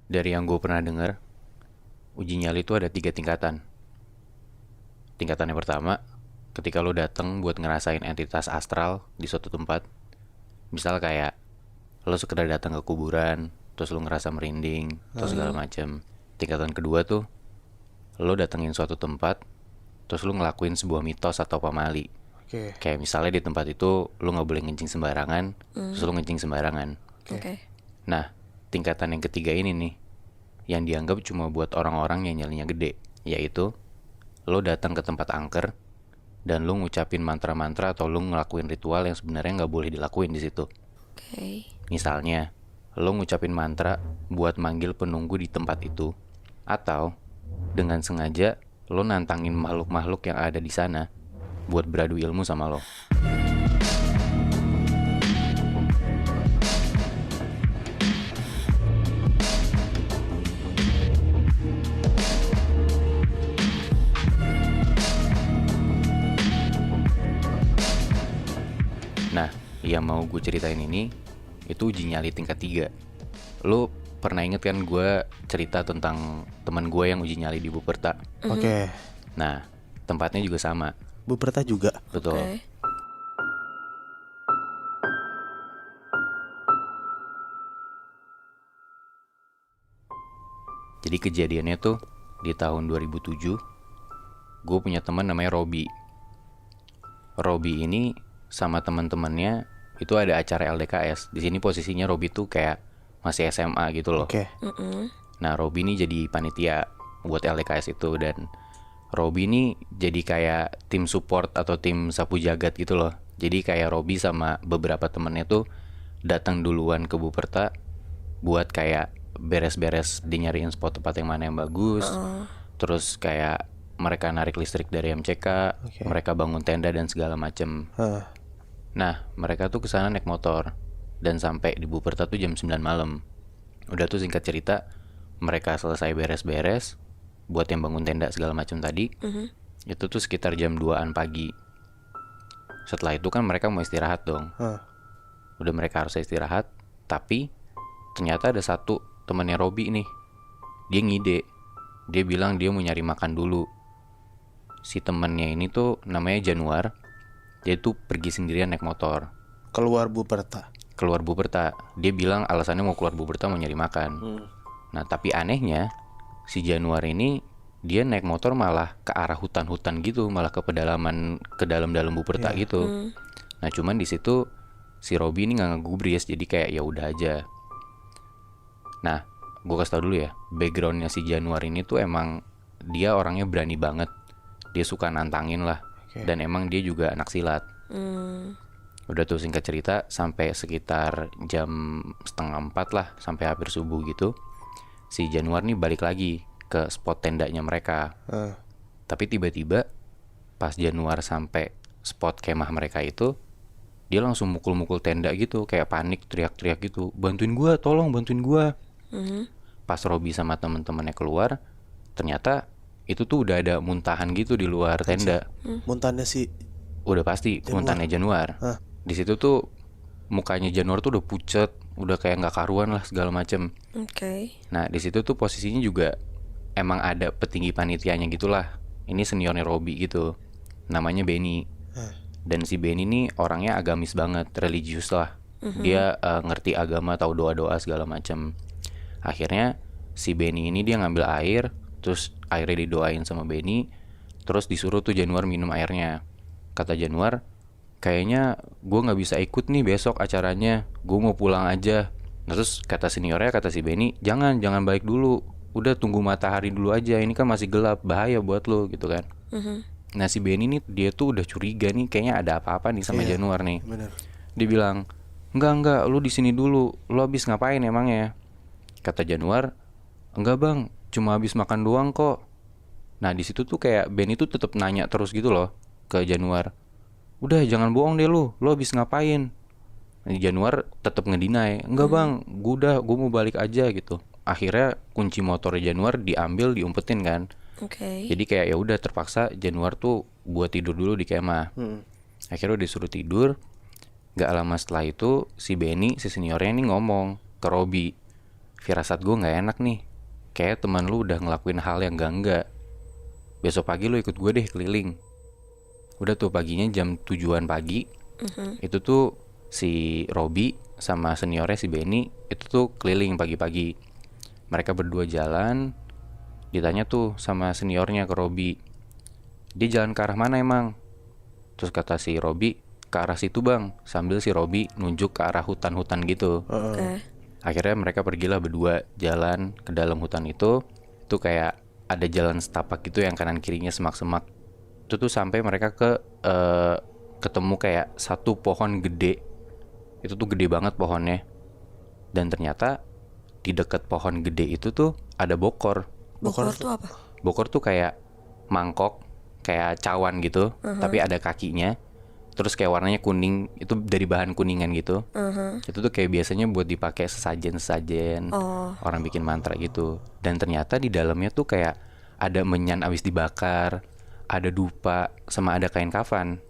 Dari yang gue pernah dengar, uji nyali itu ada 3 tingkatan. Tingkatan yang pertama, ketika lo datang buat ngerasain entitas astral di suatu tempat. Misal kayak lo sekedar datang ke kuburan, terus lo ngerasa merinding, terus segala macam. Tingkatan kedua tuh, lo datengin suatu tempat, terus lo ngelakuin sebuah mitos atau pamali. Oke. Kayak misalnya di tempat itu lo nggak boleh ngencing sembarangan, terus lo ngencing sembarangan. Oke. Nah, tingkatan yang ketiga ini nih, yang dianggap cuma buat orang-orang yang nyalinya gede, yaitu lo datang ke tempat angker dan lo ngucapin mantra-mantra atau lo ngelakuin ritual yang sebenarnya nggak boleh dilakuin di situ. Oke. Misalnya, lo ngucapin mantra buat manggil penunggu di tempat itu, atau dengan sengaja lo nantangin makhluk-makhluk yang ada di sana buat beradu ilmu sama lo. Nah, yang mau gue ceritain ini itu uji nyali tingkat 3. Lo pernah inget kan gue cerita tentang teman gue yang uji nyali di Buperta? Oke. Nah, tempatnya juga sama. Bu Perta juga. Betul. Oke. Jadi kejadiannya tuh di tahun 2007, gue punya teman namanya Robi. Robi ini sama teman-temannya itu ada acara LDKS. Di sini posisinya Robi tuh kayak masih SMA gitu loh. Oke. Nah, Robi ini jadi panitia buat LDKS itu, dan Robi ini jadi kayak tim support atau tim sapu jagat gitu loh. Jadi kayak Robi sama beberapa temennya tuh datang duluan ke Buperta buat kayak beres-beres di nyariin spot tempat yang mana yang bagus. Terus kayak mereka narik listrik dari MCK, Oke. mereka bangun tenda dan segala macem. Hah. Nah, mereka tuh kesana naik motor dan sampai di Buperta tuh jam 9 malam. Udah tuh singkat cerita, mereka selesai beres-beres buat yang bangun tenda segala macam tadi. Itu tuh sekitar jam 2-an pagi. Setelah itu kan mereka mau istirahat dong. Hah. Udah mereka harus istirahat, tapi ternyata ada satu temannya Robi nih. Dia ngide. Dia bilang dia mau nyari makan dulu. Si temannya ini tuh namanya Januar. Dia tuh pergi sendirian naik motor Keluar Bu Perta. keluar Buperta. Dia bilang alasannya mau keluar Buperta mau nyari makan. Nah, tapi anehnya si Januar ini dia naik motor malah ke arah hutan-hutan gitu, malah ke pedalaman, ke dalam-dalam Buperta gitu. Nah, cuman di situ si Robi ini nggak ngegubris, jadi kayak ya udah aja. Nah, gue kasih tau dulu ya, backgroundnya si Januar ini tuh emang dia orangnya berani banget. Dia suka nantangin lah. Oke. Dan emang dia juga anak silat. Udah tuh singkat cerita, sampai sekitar jam 3:30 lah, sampai hampir subuh gitu, si Januar nih balik lagi ke spot tendanya mereka. Hah. Tapi tiba-tiba pas Januar sampai spot kemah mereka itu, dia langsung mukul-mukul tenda gitu, kayak panik, teriak-teriak gitu, bantuin gua, tolong bantuin gua. Pas Robi sama temen-temennya keluar, ternyata itu tuh udah ada muntahan gitu di luar tenda. Muntannya si. Udah pasti muntahannya Januar. Hah. Di situ tuh mukanya Januar tuh udah pucet, udah kayak nggak karuan lah segala macem. Oke. Nah, di situ tuh posisinya juga emang ada petinggi panitianya gitulah. Ini seniornya Robi gitu, namanya Benny. Dan si Benny ini orangnya agamis banget, religius lah. Dia ngerti agama, tahu doa-doa segala macam. Akhirnya si Benny ini dia ngambil air, terus airnya didoain sama Benny, terus disuruh tuh Januar minum airnya. Kata Januar, kayaknya gue nggak bisa ikut nih besok acaranya, gue mau pulang aja. Terus kata seniornya, kata si Benny, jangan balik dulu, udah tunggu matahari dulu aja, ini kan masih gelap, bahaya buat lo gitu kan. Nah, si Benny nih dia tuh udah curiga nih, kayaknya ada apa-apa nih sama Iya, Januar nih. Bener. Dia bilang, enggak, lu di sini dulu, lu habis ngapain emangnya? Kata Januar, enggak bang, cuma habis makan doang kok. Nah, di situ tuh kayak Benny tuh tetap nanya terus gitu loh ke Januar, udah jangan bohong deh lu habis ngapain? Nah, Januar tetap ngedinai, enggak bang, gue mau balik aja gitu. Akhirnya kunci motor Januar diambil, diumpetin kan. Oke. Jadi kayak ya udah terpaksa Januar tuh buat tidur dulu di kemah. Akhirnya disuruh tidur. Gak lama setelah itu si Benny, si seniornya ini ngomong ke Robi, firasat gue nggak enak nih. Kayak teman lu udah ngelakuin hal yang enggak. Besok pagi lu ikut gue deh keliling. Udah tuh paginya jam 7-an pagi. Itu tuh si Robi sama seniornya si Benny itu tuh keliling pagi-pagi. Mereka berdua jalan. Ditanya tuh sama seniornya ke Robi, dia jalan ke arah mana emang? Terus kata si Robi, ke arah situ bang. Sambil si Robi nunjuk ke arah hutan-hutan gitu. Oke. Akhirnya mereka pergilah berdua jalan ke dalam hutan itu. Itu kayak ada jalan setapak gitu yang kanan kirinya semak-semak. Itu tuh sampai mereka ketemu kayak satu pohon gede. Itu tuh gede banget pohonnya. Dan ternyata di dekat pohon gede itu tuh ada bokor. Bokor tuh apa? Bokor tuh kayak mangkok, kayak cawan gitu, tapi ada kakinya. Terus kayak warnanya kuning, itu dari bahan kuningan gitu. Itu tuh kayak biasanya buat dipakai sesajen-sesajen, orang bikin mantra gitu. Dan ternyata di dalamnya tuh kayak ada menyan abis dibakar, ada dupa, sama ada kain kafan.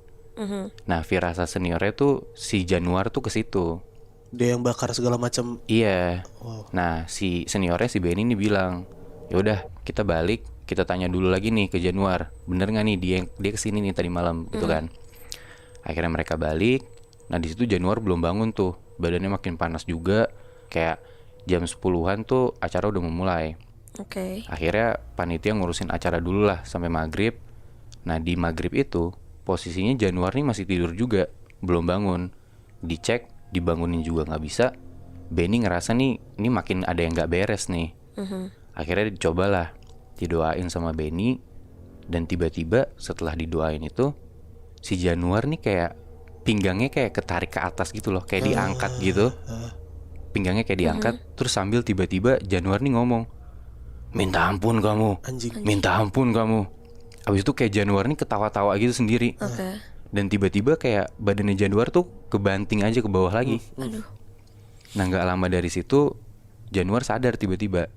Nah, firasat seniornya tuh si Januar tuh ke situ. Dia yang bakar segala macam. Iya. Nah, si seniornya si Benny nih bilang, ya udah kita balik, kita tanya dulu lagi nih ke Januar, bener nggak nih dia kesini nih tadi malam gitu kan. Akhirnya mereka balik. Nah di situ Januar belum bangun tuh, badannya makin panas juga. Kayak jam 10-an tuh acara udah memulai. Oke. Akhirnya panitia ngurusin acara dulu lah sampai maghrib. Nah di maghrib itu posisinya Januar nih masih tidur juga, belum bangun. Dicek, dibangunin juga nggak bisa. Benny ngerasa nih ini makin ada yang nggak beres nih. Akhirnya dicobalah, didoain sama Benny. Dan tiba-tiba setelah didoain itu, si Januar nih kayak pinggangnya kayak ketarik ke atas gitu loh, kayak diangkat gitu. Pinggangnya kayak diangkat. Terus sambil tiba-tiba Januar nih ngomong, minta ampun kamu, Anjing. minta ampun kamu. Abis itu kayak Januar nih ketawa-tawa gitu sendiri. Oke. Dan tiba-tiba kayak badannya Januar tuh kebanting aja ke bawah lagi. Aduh. Nah gak lama dari situ Januar sadar tiba-tiba.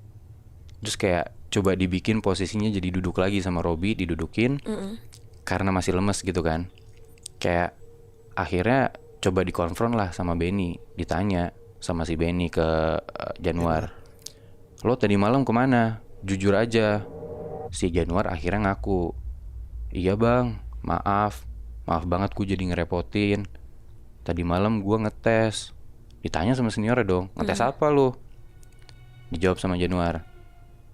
Terus kayak coba dibikin posisinya jadi duduk lagi sama Robi, didudukin. Karena masih lemes gitu kan. Kayak akhirnya coba dikonfront lah sama Benny. Ditanya sama si Benny ke Januar, lo tadi malam kemana? Jujur aja. Si Januar akhirnya ngaku, iya bang, maaf banget gue jadi ngerepotin. Tadi malam gue ngetes. Ditanya sama seniornya dong, ngetes apa lo? Dijawab sama Januar,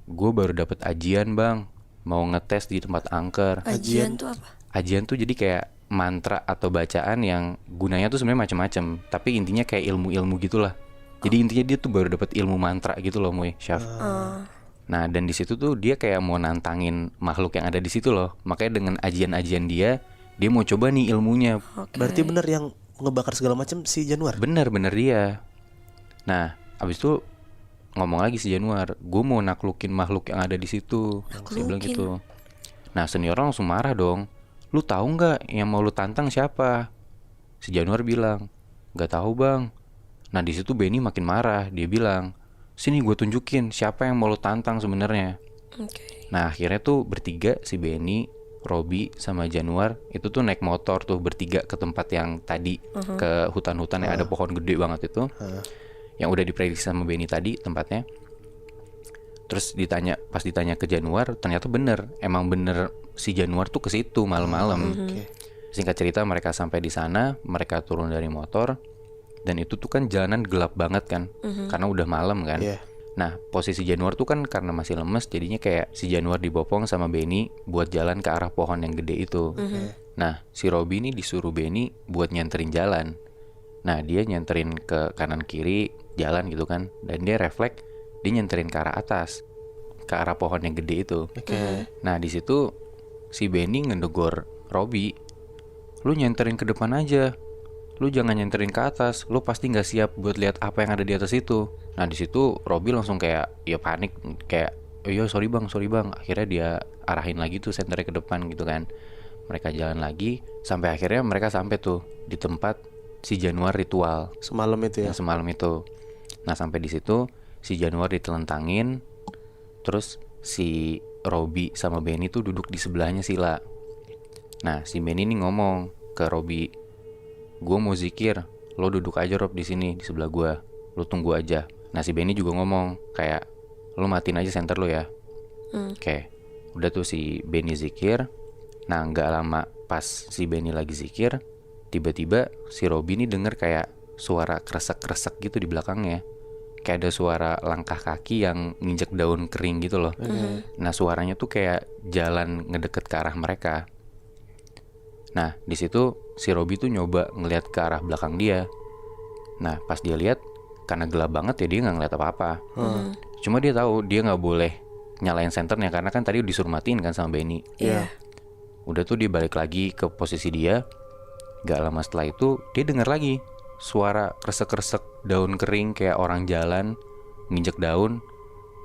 gue baru dapet ajian bang, mau ngetes di tempat angker. Ajian tuh apa? Ajian tuh jadi kayak mantra atau bacaan yang gunanya tuh sebenarnya macam-macam, tapi intinya kayak ilmu-ilmu gitulah. Jadi intinya dia tuh baru dapet ilmu mantra gitu loh, Moy, Syaf. Nah, dan di situ tuh dia kayak mau nantangin makhluk yang ada di situ loh. Makanya dengan ajian-ajian dia mau coba nih ilmunya. Berarti bener yang ngebakar segala macam si Januar. Bener dia. Nah, abis itu ngomong lagi si Januar, gue mau naklukin makhluk yang ada di situ. Dia bilang gitu. Nah, senior langsung marah dong. Lu tahu nggak yang mau lu tantang siapa? Si Januar bilang, nggak tahu bang. Nah di situ Benny makin marah. Dia bilang, sini gue tunjukin siapa yang mau lu tantang sebenarnya. Nah akhirnya tuh bertiga, si Benny, Robi sama Januar itu tuh naik motor tuh bertiga ke tempat yang tadi, ke hutan-hutan yang ada pohon gede banget itu, yang udah diprediksi sama Benny tadi tempatnya. Terus pas ditanya ke Januar, ternyata bener, emang bener si Januar tuh ke situ malam-malam. Singkat cerita mereka sampai di sana, mereka turun dari motor, dan itu tuh kan jalanan gelap banget kan, karena udah malam kan. Nah posisi Januar tuh kan karena masih lemes, jadinya kayak si Januar dibopong sama Benny buat jalan ke arah pohon yang gede itu. Nah si Robi ini disuruh Benny buat nyenterin jalan. Nah dia nyenterin ke kanan kiri jalan gitu kan, dan dia refleks, dia nyenterin ke arah atas, ke arah pohon yang gede itu. Nah di situ si Benny ngedegor Robi, lu nyenterin ke depan aja, lu jangan nyenterin ke atas, lu pasti nggak siap buat lihat apa yang ada di atas itu. Nah di situ Robi langsung kayak ya panik, kayak iya sorry bang. Akhirnya dia arahin lagi tuh senternya ke depan gitu kan. Mereka jalan lagi sampai akhirnya mereka sampai tuh di tempat si Januar ritual Semalam itu ya. yang semalam itu. Nah sampai di situ si Januar ditelentangin, terus si Robi sama Benny tuh duduk di sebelahnya Sila. Nah si Benny nih ngomong ke Robi, gue mau zikir, lo duduk aja Rob di sini di sebelah gue, lo tunggu aja, Nah si Benny juga ngomong kayak, lu matiin aja senter lu ya. Oke, udah tuh si Benny zikir. Nah gak lama pas si Benny lagi zikir, tiba-tiba si Robby nih denger kayak suara kresek-kresek gitu di belakangnya. Kayak ada suara langkah kaki yang nginjek daun kering gitu loh. Nah suaranya tuh kayak jalan ngedeket ke arah mereka. Nah di situ si Robby tuh nyoba ngeliat ke arah belakang dia. Nah pas dia lihat, karena gelap banget ya dia nggak ngeliat apa-apa. Cuma dia tahu dia nggak boleh nyalain senternya karena kan tadi disuruh matiin kan sama Benny. Iya. Udah tuh dia balik lagi ke posisi dia. Gak lama setelah itu dia dengar lagi suara kresek-kresek daun kering kayak orang jalan nginjek daun,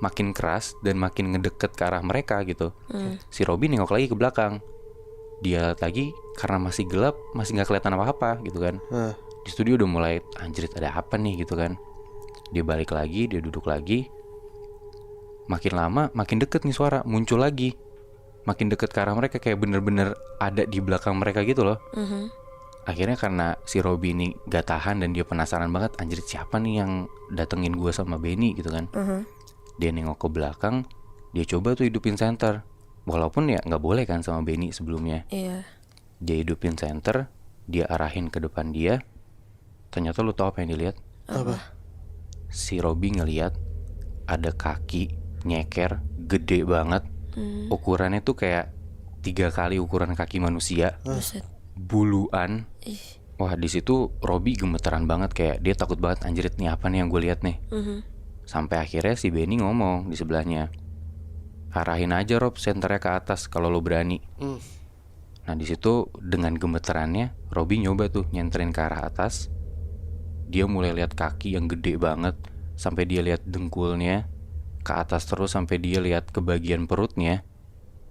makin keras dan makin ngedeket ke arah mereka gitu. Si Robby nengok lagi ke belakang. Dia lihat lagi karena masih gelap, masih nggak kelihatan apa-apa gitu kan. Di studio udah mulai anjrit ada apa nih gitu kan. Dia balik lagi, dia duduk lagi. Makin lama makin deket nih suara muncul lagi. Makin deket ke arah mereka kayak bener-bener ada di belakang mereka gitu loh. Akhirnya karena si Robby ini gak tahan dan dia penasaran banget, anjir siapa nih yang datengin gue sama Benny gitu kan. Dia nengok ke belakang, dia coba tuh hidupin senter. Walaupun ya gak boleh kan sama Benny sebelumnya. Iya. Dia hidupin senter, dia arahin ke depan dia. Ternyata lu tau apa yang dilihat? Apa? Si Robby ngeliat ada kaki nyeker gede banget. Ukurannya tuh kayak 3 kali ukuran kaki manusia. Buset. Buluan. Ih. Wah di situ Robby gemeteran banget kayak dia takut banget anjrit nih apa nih yang gue lihat nih. Sampai akhirnya si Benny ngomong di sebelahnya, arahin aja Rob senternya ke atas kalau lo berani. Nah di situ dengan gemeterannya Robby nyoba tuh nyenterin ke arah atas. Dia mulai lihat kaki yang gede banget sampai dia lihat dengkulnya ke atas terus sampai dia lihat ke bagian perutnya.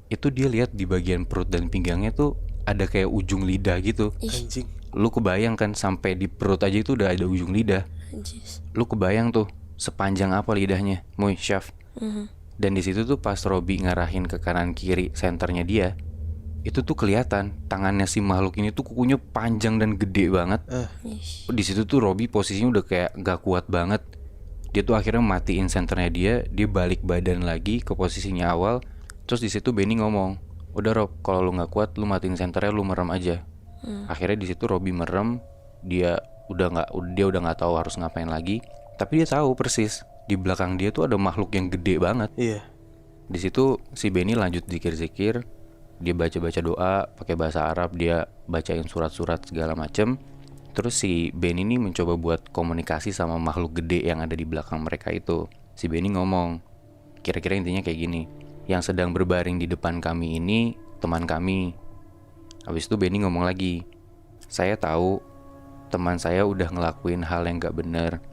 Itu dia lihat di bagian perut dan pinggangnya tuh ada kayak ujung lidah gitu. Anjing. Lu kebayang kan sampai di perut aja itu udah ada ujung lidah. Anjis. Lu kebayang tuh sepanjang apa lidahnya, Moy, Syaf. Dan di situ tuh pas Robby ngarahin ke kanan kiri senternya dia, itu tuh kelihatan tangannya si makhluk ini tuh kukunya panjang dan gede banget. Ish. Di situ tuh Robby posisinya udah kayak gak kuat banget. Dia tuh akhirnya matiin senternya dia balik badan lagi ke posisinya awal. Terus di situ Benny ngomong, udah Rob, kalau lu nggak kuat, lu matiin senternya, lu merem aja. Akhirnya di situ Robby merem, dia udah nggak tahu harus ngapain lagi. Tapi dia tahu persis di belakang dia tuh ada makhluk yang gede banget. Iya. Di situ si Benny lanjut zikir-zikir, dia baca-baca doa pakai bahasa Arab, dia bacain surat-surat segala macem. Terus si Benny ini mencoba buat komunikasi sama makhluk gede yang ada di belakang mereka itu. Si Benny ngomong, kira-kira intinya kayak gini, yang sedang berbaring di depan kami ini teman kami. Habis itu Benny ngomong lagi, saya tahu teman saya udah ngelakuin hal yang gak bener.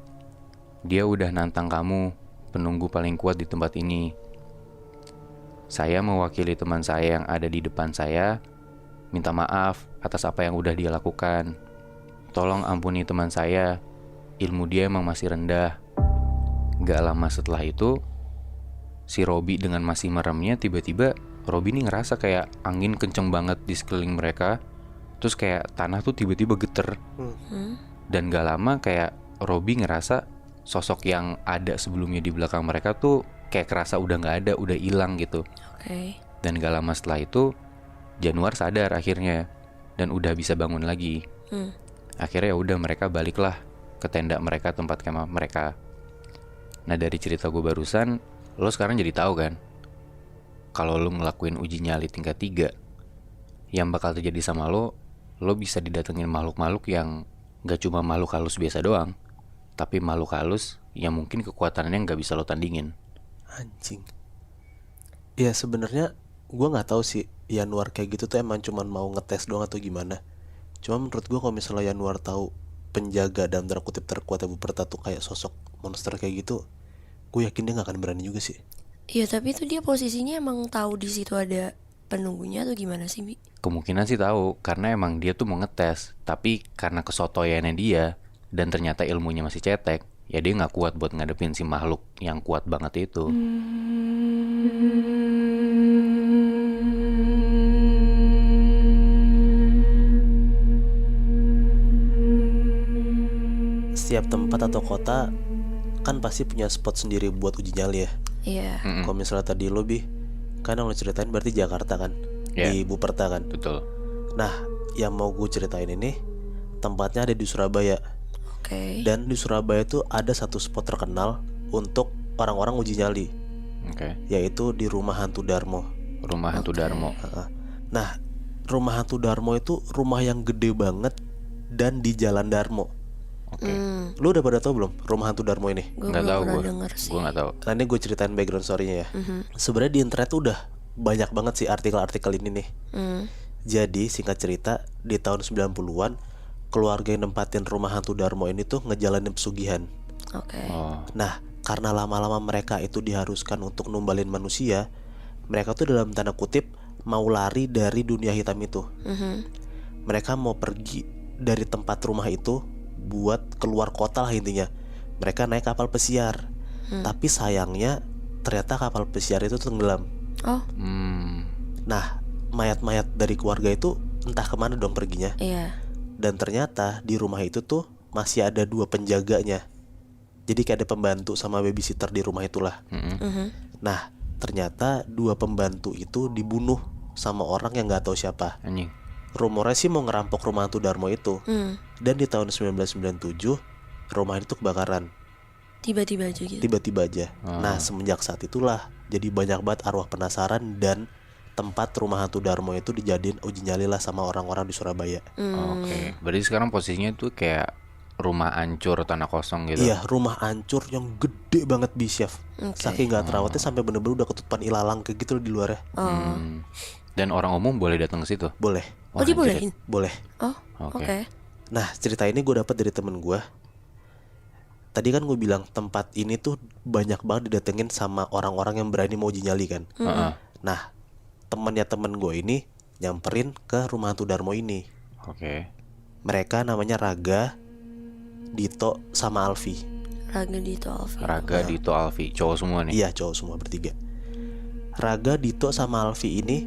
Dia udah nantang kamu, penunggu paling kuat di tempat ini. Saya mewakili teman saya yang ada di depan saya, minta maaf atas apa yang udah dia lakukan. Tolong ampuni teman saya, ilmu dia emang masih rendah. Gak lama setelah itu, si Robby dengan masih meremnya, tiba-tiba Robby ini ngerasa kayak angin kenceng banget di sekeliling mereka. Terus kayak tanah tuh tiba-tiba geter. Dan gak lama kayak Robby ngerasa sosok yang ada sebelumnya di belakang mereka tuh kayak kerasa udah gak ada, udah hilang gitu. Oke. Dan gak lama setelah itu Januar sadar akhirnya dan udah bisa bangun lagi. Akhirnya ya udah mereka baliklah ke tenda mereka, tempat kemah mereka. Nah dari cerita gue barusan, lo sekarang jadi tahu kan kalau lo ngelakuin uji nyali tingkat 3, yang bakal terjadi sama lo bisa didatengin makhluk-makhluk yang gak cuma makhluk halus biasa doang, tapi makhluk halus yang mungkin kekuatannya gak bisa lo tandingin. Anjing. Ya sebenarnya gue nggak tahu sih Januar kayak gitu tuh emang cuman mau ngetes doang atau gimana. Cuma menurut gue kalau misalnya Januar tahu penjaga dalam tanda kutip terkuat Abu Perta tuh kayak sosok monster kayak gitu, gue yakin dia nggak akan berani juga sih. Iya, tapi itu dia posisinya emang tahu di situ ada penunggunya atau gimana sih, Bi? Kemungkinan sih tahu karena emang dia tuh mau ngetes, tapi karena kesotoyannya dia dan ternyata ilmunya masih cetek, ya dia nggak kuat buat ngadepin si makhluk yang kuat banget itu. Setiap tempat atau kota kan pasti punya spot sendiri buat uji nyali ya. Iya. Kalau misalnya tadi lo kan yang lo ceritain berarti Jakarta kan, Iya. di Buperta kan. Betul. Nah, yang mau gue ceritain ini tempatnya ada di Surabaya. Oke. Dan di Surabaya tuh ada satu spot terkenal untuk orang-orang uji nyali, Oke. yaitu di Rumah Hantu Darmo. Rumah Hantu Darmo. Nah, Rumah Hantu Darmo itu rumah yang gede banget dan di Jalan Darmo. Oke. Lu udah pada tahu belum Rumah Hantu Darmo ini? Gue Nggak belum tahu pernah gue. denger sih. Gue nggak tahu. Nah, ini gue ceritain background story-nya ya. Sebenarnya di internet tuh udah banyak banget sih artikel-artikel ini nih. Jadi singkat cerita, di tahun 90-an keluarga yang nempatin Rumah Hantu Darmo ini tuh ngejalanin pesugihan. Oke. Oh. Nah, karena lama-lama mereka itu diharuskan untuk numbalin manusia, mereka tuh dalam tanda kutip mau lari dari dunia hitam itu. Mereka mau pergi dari tempat rumah itu buat keluar kota lah intinya. Mereka naik kapal pesiar. Tapi sayangnya ternyata kapal pesiar itu tenggelam. Oh, Nah, mayat-mayat dari keluarga itu entah kemana dong perginya. iya. Dan ternyata di rumah itu tuh masih ada 2 penjaganya. Jadi kayak ada pembantu sama babysitter di rumah itulah. Nah, ternyata 2 pembantu itu dibunuh sama orang yang nggak tahu siapa. Anjing. Rumornya sih mau ngerampok Rumah Hantu Darmo itu. Dan di tahun 1997 rumah itu kebakaran. Tiba-tiba aja gitu. Tiba-tiba aja. Nah, semenjak saat itulah jadi banyak banget arwah penasaran dan tempat Rumah Hantu Darmo itu dijadiin uji nyali lah sama orang-orang di Surabaya. Oke. Berarti sekarang posisinya tuh kayak rumah hancur, tanah kosong gitu. Iya, rumah hancur yang gede banget Chef. Saking gak terawatnya sampai bener-bener udah ketutupan ilalang kayak gitu loh di luarnya. Dan orang umum boleh datang ke situ. Boleh, Oh, dibolehin? boleh. Oh, Oke. oke. Nah, cerita ini gue dapat dari temen gue. Tadi kan gue bilang tempat ini tuh banyak banget didatengin sama orang-orang yang berani mau uji nyali kan. Nah, temennya temen gue ini nyamperin ke Rumah Hantu Darmo ini. Oke. Mereka namanya Raga, Dito, sama Alfi. Raga Dito Alfi. Raga, Dito, Alfi, cowok semua nih. Iya, cowok semua bertiga. Raga, Dito, sama Alfi ini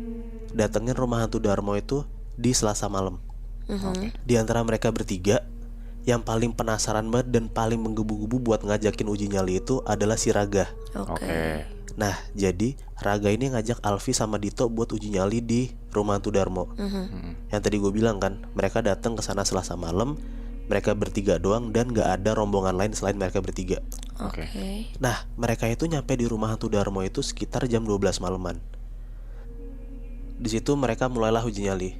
datengin Rumah Hantu Darmo itu di Selasa malam. Di antara mereka bertiga, yang paling penasaran banget dan paling menggebu-gebu buat ngajakin uji nyali itu adalah si Raga. Oke. Nah, jadi Raga ini ngajak Alfi sama Dito buat uji nyali di Rumah Hantu Darmo. Yang tadi gue bilang kan, mereka datang ke sana Selasa malam. Mereka bertiga doang dan gak ada rombongan lain selain mereka bertiga. Oke. Nah, mereka itu nyampe di Rumah Hantu Darmo itu sekitar jam 12 malaman. Di situ mereka mulailah uji nyali.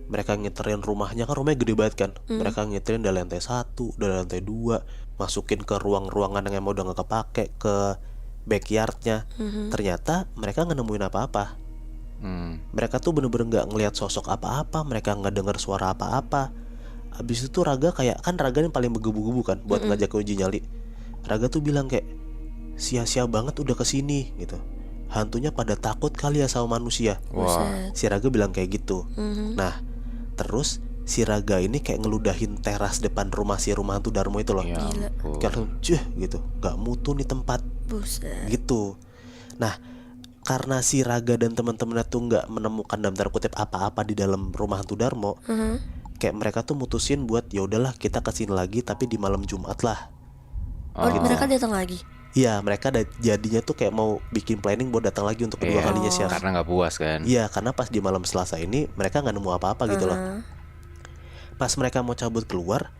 Mereka ngiterin rumahnya, kan rumahnya gede banget kan. Mereka ngiterin dari lantai 1, dari lantai 2, masukin ke ruang-ruangan yang emang udah gak kepake, ke backyardnya. Ternyata mereka gak nemuin apa-apa. Mereka tuh bener-bener gak ngelihat sosok apa-apa. Mereka gak dengar suara apa-apa. Abis itu Raga kayak, kan Raga yang paling menggebu-gebu kan buat ngajak ke uji nyali. Raga tuh bilang kayak, sia-sia banget udah kesini gitu. Hantunya pada takut kali ya sama manusia. Wah. Si Raga bilang kayak gitu. Nah, terus si Raga ini kayak ngeludahin teras depan rumah si Rumah Hantu Darmo itu loh. Ya ampun. Kayak gitu, gak mutu nih tempat Buset. gitu. Nah, karena si Raga dan teman-temannya tuh gak menemukan dalam tanda kutip apa-apa di dalam Rumah Hantu Darmo, kayak mereka tuh mutusin buat ya udahlah kita kesini lagi tapi di malam Jumat lah. Oh, mereka datang lagi. Iya, mereka jadinya tuh kayak mau bikin planning buat datang lagi untuk kedua Iya, kalinya sih. karena nggak puas kan. Iya, karena pas di malam Selasa ini mereka nggak nemu apa-apa gitu loh. Pas mereka mau cabut keluar,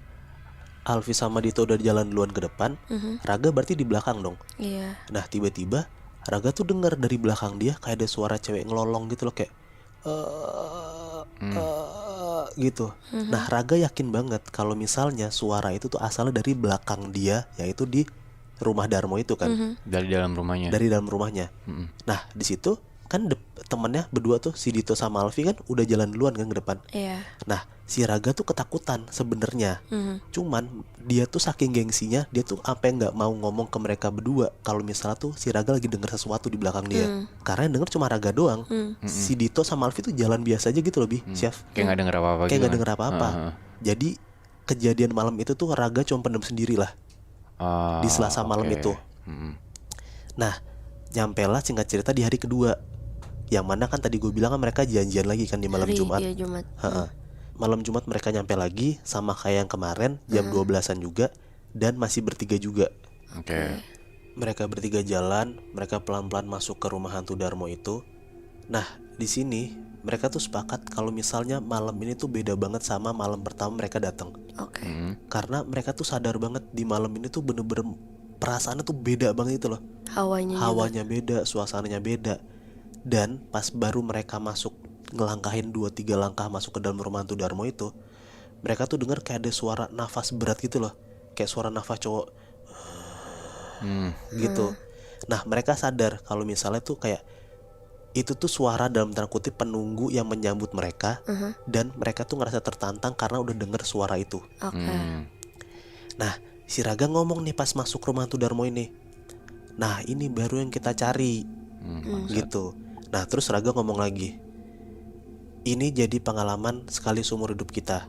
Alfi sama Dito udah jalan duluan ke depan. Raga berarti di belakang dong. Iya. Nah, tiba-tiba Raga tuh dengar dari belakang dia kayak ada suara cewek ngelolong gitu loh, kayak gitu. Nah, Raga yakin banget kalau misalnya suara itu tuh asalnya dari belakang dia, yaitu di Rumah Darmo itu kan. Dari dalam rumahnya. Dari dalam rumahnya. Nah, di situ kan temennya berdua tuh si Dito sama Alfi kan udah jalan duluan kan ke depan. Iya. Nah, si Raga tuh ketakutan sebenarnya. Cuman dia tuh saking gengsinya, dia tuh sampai nggak mau ngomong ke mereka berdua kalau misalnya tuh si Raga lagi denger sesuatu di belakang dia. Karena yang denger cuma Raga doang. Si Dito sama Alfi tuh jalan biasa aja gitu loh, Chef. Kayak nggak denger apa-apa. Kayak gitu nggak kan? denger apa-apa. Jadi kejadian malam itu tuh Raga cuma pendem sendiri lah di Selasa malam oke. itu. Nah, nyampelah singkat cerita di hari kedua, yang mana kan tadi gue bilang kan mereka janjian lagi kan di malam Jumat. Iya, Jumat. Malam Jumat mereka nyampe lagi sama kayak yang kemarin jam 12-an juga, dan masih bertiga juga. Oke. Mereka bertiga jalan, mereka pelan-pelan masuk ke rumah hantu Darmo itu. Nah, di sini mereka tuh sepakat kalau misalnya malam ini tuh beda banget sama malam pertama mereka datang. Oke. Karena mereka tuh sadar banget di malam ini tuh bener-bener perasaannya tuh beda banget itu loh. Hawanya juga. Hawanya beda, suasananya beda. Dan pas baru mereka masuk, ngelangkahin 2-3 langkah masuk ke dalam rumah hantu Darmo itu, mereka tuh denger kayak ada suara nafas berat gitu loh. Kayak suara nafas cowok gitu. Nah, mereka sadar kalau misalnya tuh kayak itu tuh suara dalam tanda kutip penunggu yang menyambut mereka, dan mereka tuh ngerasa tertantang karena udah denger suara itu. Oke. Nah, si Raga ngomong nih pas masuk rumah hantu Darmo ini, nah ini baru yang kita cari, gitu. Nah, terus Raga ngomong lagi, ini jadi pengalaman sekali seumur hidup kita.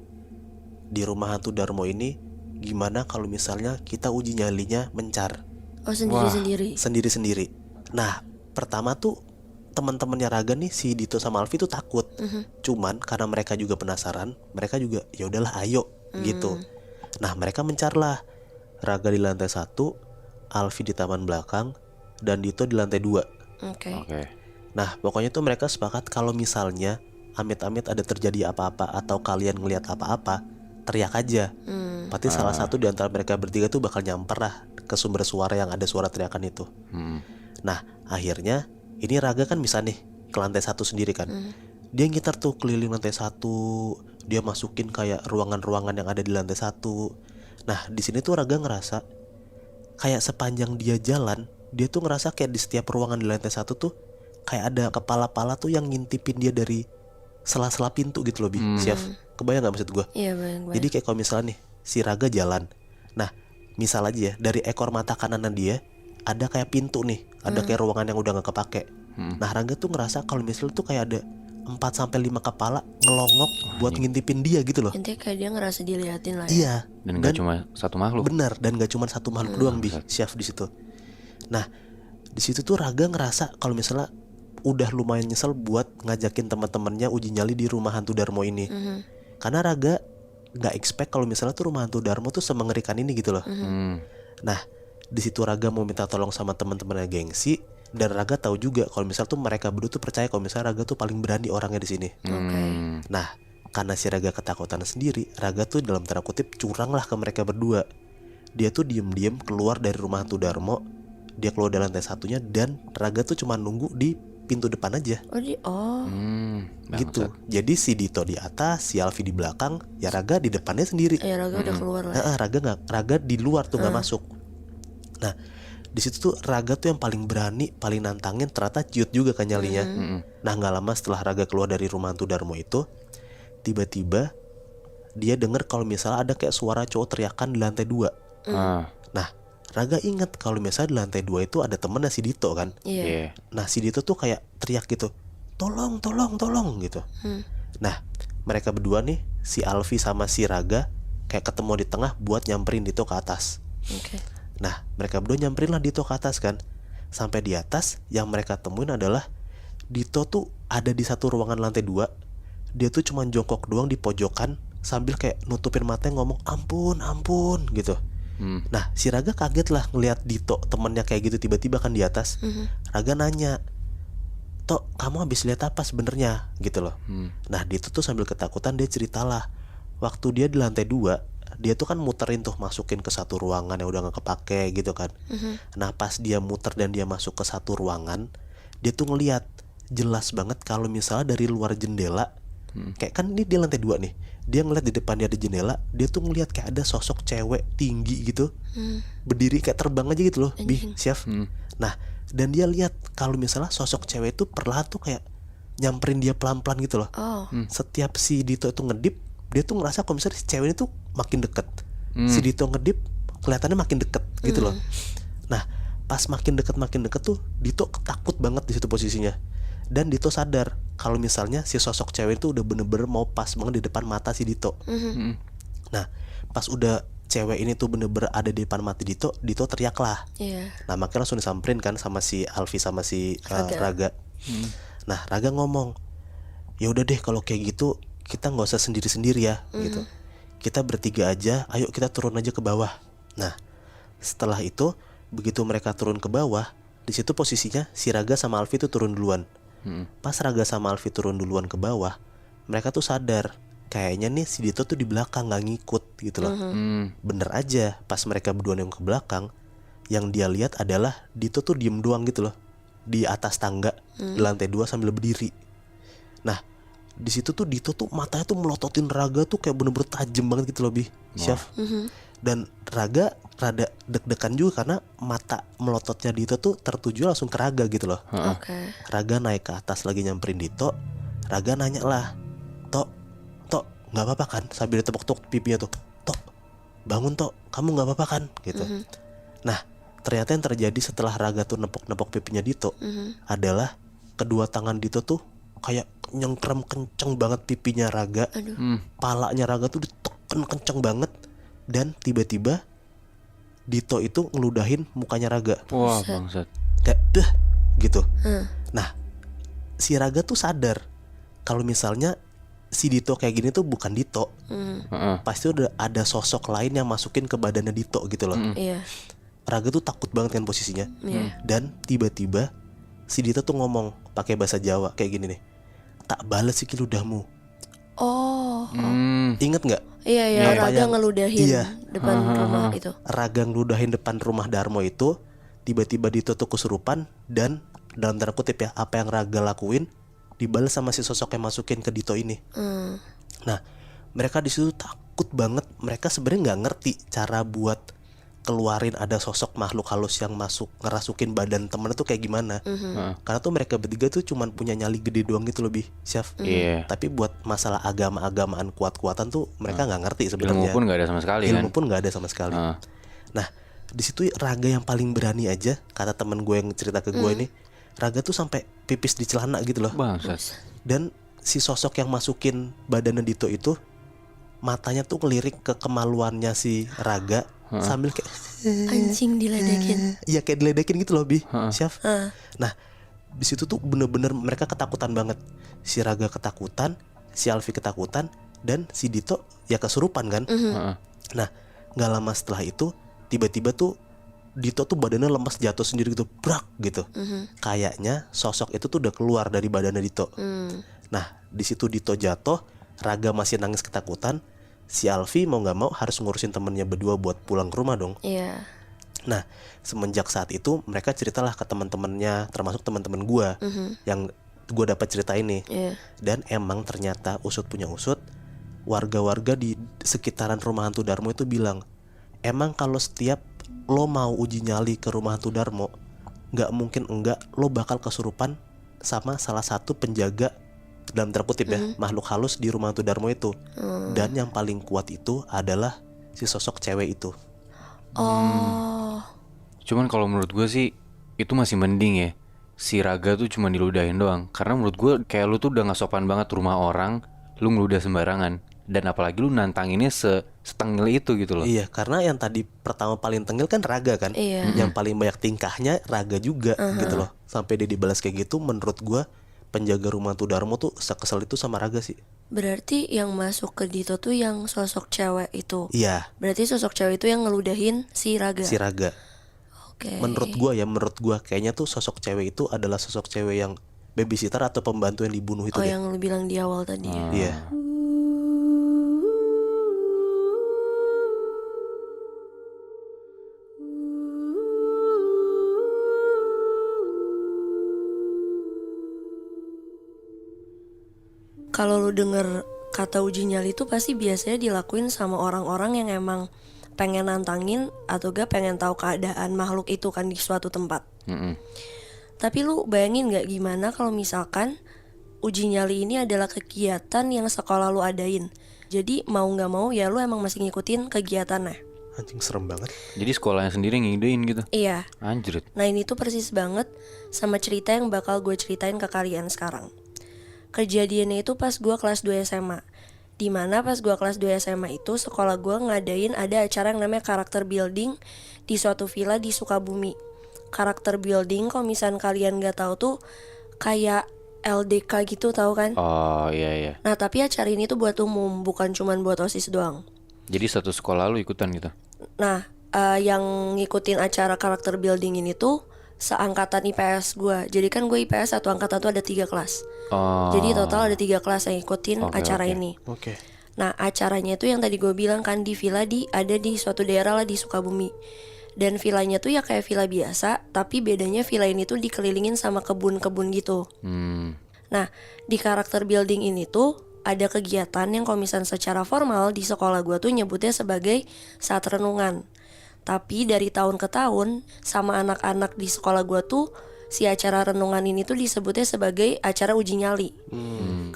Di rumah hantu Darmo ini, gimana kalau misalnya kita uji nyalinya mencar Oh, sendiri-sendiri. sendiri-sendiri. Nah, pertama tuh teman-temannya Raga nih, si Dito sama Alfi tuh takut. Cuman karena mereka juga penasaran, mereka juga ya udahlah ayo gitu. Nah, mereka mencarlah. Raga di lantai 1, Alfi di taman belakang, dan Dito di lantai 2. Oke. Oke. Nah, pokoknya tuh mereka sepakat kalau misalnya amit-amit ada terjadi apa-apa atau kalian ngelihat apa-apa, teriak aja. Pasti salah satu di antara mereka bertiga tuh bakal nyamper lah ke sumber suara yang ada suara teriakan itu. Nah, akhirnya ini Raga kan bisa nih ke lantai 1 sendiri kan. Dia ngitar tuh keliling lantai 1, dia masukin kayak ruangan-ruangan yang ada di lantai 1. Nah, di sini tuh Raga ngerasa kayak sepanjang dia jalan, dia tuh ngerasa kayak di setiap ruangan di lantai 1 tuh kayak ada kepala-pala tuh yang ngintipin dia dari sela-sela pintu gitu loh, Bi. Chef, kebayang gak maksud gue? Iya, bayang-bayang. Jadi kayak kalau misalnya nih si Raga jalan, nah misal aja ya dari ekor mata kananan dia ada kayak pintu nih, ada kayak ruangan yang udah gak kepake. Nah, Raga tuh ngerasa kalau misalnya tuh kayak ada 4-5 kepala ngelongok buat ngintipin dia gitu loh. Intinya kayak dia ngerasa diliatin lah ya. Iya. Dan gak cuma satu makhluk. Benar, dan gak cuma satu makhluk doang, Bi, Chef di situ. Nah, di situ tuh Raga ngerasa kalau misalnya udah lumayan nyesel buat ngajakin teman-temannya uji nyali di rumah hantu Darmo ini. Karena Raga nggak expect kalau misalnya tuh rumah hantu Darmo tuh semengerikan ini gitu loh. Nah, di situ Raga mau minta tolong sama teman-temannya gengsi, dan Raga tahu juga kalau misalnya tuh mereka berdua tuh percaya kalau misalnya Raga tuh paling berani orangnya di sini. Nah, karena si Raga ketakutan sendiri, Raga tuh dalam tanda kutip curang lah ke mereka berdua. Dia tuh diem-diem keluar dari rumah hantu Darmo. Dia keluar dari lantai 1-nya, dan Raga tuh cuma nunggu di pintu depan aja. Gitu. Jadi si Dito di atas, si Alfi di belakang, ya Raga di depannya sendiri. Ya Raga udah keluar lah. Raga di luar tuh nggak masuk. Nah, di situ tuh Raga tuh yang paling berani, paling nantangin, ternyata ciut juga kan nyalinya. Nah, nggak lama setelah Raga keluar dari rumah hantu Darmo itu, tiba-tiba dia denger kalau misalnya ada kayak suara cowok teriakan di lantai 2. Nah, Raga inget kalau misalnya di lantai 2 itu ada temennya si Dito kan. Iya. Nah, si Dito tuh kayak teriak gitu, tolong, tolong, tolong gitu. Nah, mereka berdua nih, si Alfi sama si Raga kayak ketemu di tengah buat nyamperin Dito ke atas. Oke. Nah, mereka berdua nyamperin lah Dito ke atas kan. Sampai di atas, yang mereka temuin adalah Dito tuh ada di satu ruangan lantai 2. Dia tuh cuma jongkok doang di pojokan sambil kayak nutupin matanya ngomong ampun, ampun gitu. Nah, si Raga kaget lah ngelihat Dito temennya kayak gitu tiba-tiba kan di atas. Raga nanya, Tok, kamu habis lihat apa sebenarnya gitu loh. Nah, Dito tuh sambil ketakutan dia ceritalah, waktu dia di lantai 2, dia tuh kan muterin tuh masukin ke satu ruangan yang udah gak kepake gitu kan. Nah, pas dia muter dan dia masuk ke satu ruangan, dia tuh ngelihat jelas banget kalau misalnya dari luar jendela, kayak kan ini di lantai 2 nih, dia ngeliat di depan dia ada jendela, dia tuh ngeliat kayak ada sosok cewek tinggi gitu, berdiri kayak terbang aja gitu loh, Bi, Chef. Nah, dan dia lihat kalau misalnya sosok cewek itu perlahan tuh kayak nyamperin dia pelan-pelan gitu loh. Setiap si Dito itu ngedip, dia tuh ngerasa kalau misalnya si cewek ini tuh makin deket. Si Dito ngedip, kelihatannya makin deket gitu loh. Nah, pas makin deket tuh Dito takut banget di situ posisinya. Dan Dito sadar kalau misalnya si sosok cewek itu udah bener-bener mau pas banget di depan mata si Dito. Nah, pas udah cewek ini tuh bener-bener ada di depan mata Dito, Dito teriak lah. Nah, makanya langsung disamperin kan sama si Alfi sama si Raga. Nah, Raga ngomong, ya udah deh kalau kayak gitu kita nggak usah sendiri-sendiri ya gitu. Kita bertiga aja, ayo kita turun aja ke bawah. Nah, Setelah itu begitu mereka turun ke bawah, di situ posisinya si Raga sama Alfi tuh turun duluan. Pas Raga sama Alfi turun duluan ke bawah, mereka tuh sadar kayaknya nih si Dito tuh di belakang nggak ngikut gitu loh. Bener aja, pas mereka berdua nengok ke belakang, yang dia lihat adalah Dito tuh diem doang gitu loh di atas tangga di lantai 2 sambil berdiri. Nah di situ tuh Dito tuh matanya tuh melototin Raga tuh kayak bener-bener tajam banget gitu loh Bi, Syaf. Dan Raga rada deg-degan juga karena mata melototnya Dito tuh tertuju langsung ke Raga gitu loh. Oke. Raga naik ke atas lagi nyamperin Dito. Raga nanya lah, Tok, nggak apa-apa kan? Sambil ditepuk-tepuk pipinya tuh, Tok, bangun Tok, kamu nggak apa-apa kan? Gitu. Nah ternyata yang terjadi setelah Raga tuh nepok-nepok pipinya Dito adalah kedua tangan Dito tuh kayak nyengkrem kenceng banget pipinya Raga. Palanya Raga tuh ditekan kenceng banget. Dan tiba-tiba Dito itu ngeludahin mukanya Raga. Wah bangsat. Kayak dah gitu. Nah si Raga tuh sadar kalau misalnya si Dito kayak gini tuh bukan Dito. Pasti udah ada sosok lain yang masukin ke badannya Dito gitu loh. Iya. Raga tuh takut banget kan posisinya. Iya. Dan tiba-tiba si Dito tuh ngomong pakai bahasa Jawa kayak gini nih, tak bales sih ludahmu. Oh. Ingat nggak? Iya ya, Apa Raga yang- ngeludahin Iya. depan rumah itu. Raga ngeludahin depan rumah Darmo itu, tiba-tiba Dito tuh kesurupan. Dan dalam tanda kutip ya, apa yang Raga lakuin dibalas sama si sosok yang masukin ke Dito ini. Nah mereka di situ takut banget. Mereka sebenarnya nggak ngerti cara buat keluarin ada sosok makhluk halus yang masuk ngerasukin badan temen tuh kayak gimana. Karena tuh mereka bertiga tuh cuman punya nyali gede doang gitu lebih, Syaf. Iya. Tapi buat masalah agama-agamaan kuat-kuatan tuh mereka nggak ngerti Ilmu sebenarnya. pun nggak ada sama sekali kan. Ilmu pun nggak ada sama sekali. Nah di situ Raga yang paling berani aja, kata temen gue yang cerita ke gue ini, Raga tuh sampai pipis di celana gitu loh. Bangsat. Dan si sosok yang masukin badannya Dito itu matanya tuh ngelirik ke kemaluannya si Raga sambil kayak Anjing diledekin. iya kayak diledekin gitu loh Bi, Syaf. Nah di situ tuh bener-bener mereka ketakutan banget. Si Raga ketakutan, si Alfi ketakutan, dan si Dito ya kesurupan kan. Nah nggak lama setelah itu tiba-tiba tuh Dito tuh badannya lemas jatuh sendiri gitu, brak gitu. Kayaknya sosok itu tuh udah keluar dari badannya Dito. Nah di situ Dito jatuh, Raga masih nangis ketakutan. Si Alfi mau nggak mau harus ngurusin temennya berdua buat pulang ke rumah dong. Iya. Nah semenjak saat itu mereka ceritalah ke teman-temannya, termasuk teman-teman gue yang gue dapat cerita ini. Iya. Dan emang ternyata usut punya usut, warga-warga di sekitaran rumah hantu Darmo itu bilang, emang kalau setiap lo mau uji nyali ke rumah hantu Darmo, nggak mungkin enggak lo bakal kesurupan sama salah satu penjaga dalam terkutip ya makhluk halus di rumah hantu Darmo itu. Dan yang paling kuat itu adalah si sosok cewek itu. Oh. Cuman kalau menurut gue sih itu masih mending ya. Si Raga tuh cuma diludahin doang. Karena menurut gue kayak lu tuh udah gak sopan banget rumah orang, lu ngeludah sembarangan. Dan apalagi lu nantanginnya setengil itu gitu loh. Iya, karena yang tadi pertama paling tengil kan Raga kan. Iya. Yang paling banyak tingkahnya Raga juga gitu loh. Sampai dia dibalas kayak gitu, menurut gua penjaga rumah hantu Darmo tuh sekesel itu sama Raga sih. Berarti yang masuk ke Dito tuh yang sosok cewek itu. Iya, Berarti sosok cewek itu yang ngeludahin si Raga. si Raga. Oke. Menurut gua kayaknya tuh sosok cewek itu adalah sosok cewek yang babysitter atau pembantu yang dibunuh itu Oh deh. yang lu bilang di awal tadi ya. Iya. Kalau lu denger kata uji nyali itu pasti biasanya dilakuin sama orang-orang yang emang pengen nantangin atau gak pengen tahu keadaan makhluk itu kan di suatu tempat. Tapi lu bayangin gak gimana kalau misalkan uji nyali ini adalah kegiatan yang sekolah lu adain. Jadi mau gak mau ya lu emang masih ngikutin kegiatannya. Anjing serem banget. Jadi sekolahnya sendiri ngidein gitu. Iya. Anjrit. Nah ini tuh persis banget sama cerita yang bakal gue ceritain ke kalian sekarang. Kejadiannya itu pas gue kelas 2 SMA. Dimana pas gue kelas 2 SMA itu sekolah gue ngadain ada acara yang namanya karakter building di suatu villa di Sukabumi. Karakter building kalau misalnya kalian gak tahu tuh kayak LDK gitu tahu kan. Oh iya. Nah tapi acara ini tuh buat umum, bukan cuman buat OSIS doang. Jadi satu sekolah lu ikutan gitu. Nah yang ngikutin acara karakter building ini tuh seangkatan IPS gue. Jadi kan gue IPS satu angkatan tuh ada 3 kelas. Oh. Jadi total ada 3 kelas yang ngikutin Oke, acara oke. ini. Oke. Nah acaranya itu yang tadi gue bilang kan di villa ada di suatu daerah lah di Sukabumi. Dan villanya tuh ya kayak villa biasa, tapi bedanya villa ini tuh dikelilingin sama kebun-kebun gitu. Nah di karakter building ini tuh ada kegiatan yang kalau misalnya secara formal di sekolah gue tuh nyebutnya sebagai saat renungan. Tapi dari tahun ke tahun sama anak-anak di sekolah gue tuh si acara renungan ini tuh disebutnya sebagai acara uji nyali.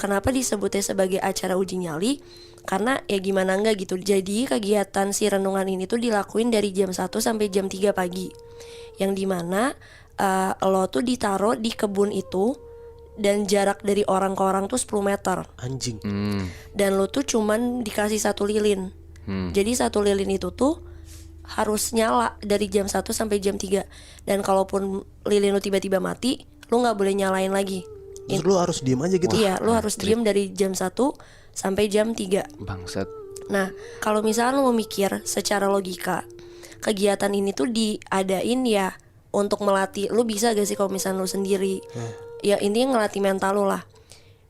Kenapa disebutnya sebagai acara uji nyali? Karena ya gimana enggak gitu. Jadi kegiatan si renungan ini tuh dilakuin dari jam 1 sampai jam 3 pagi. Yang dimana lo tuh ditaruh di kebun itu dan jarak dari orang ke orang tuh 10 meter. Anjing. Dan lo tuh cuman dikasih 1 lilin. Jadi 1 lilin itu tuh harus nyala dari jam 1 sampai jam 3. Dan kalaupun lilin lu tiba-tiba mati, lu gak boleh nyalain lagi. Terus lu harus diem aja gitu. Iya, lu harus diem dari jam 1 sampai jam 3. Bangsat. Nah, kalau misalnya lu mau mikir secara logika, kegiatan ini tuh diadain ya untuk melatih. Lu bisa gak sih kalau misalnya lu sendiri? Ya intinya ngelatih mental lu lah.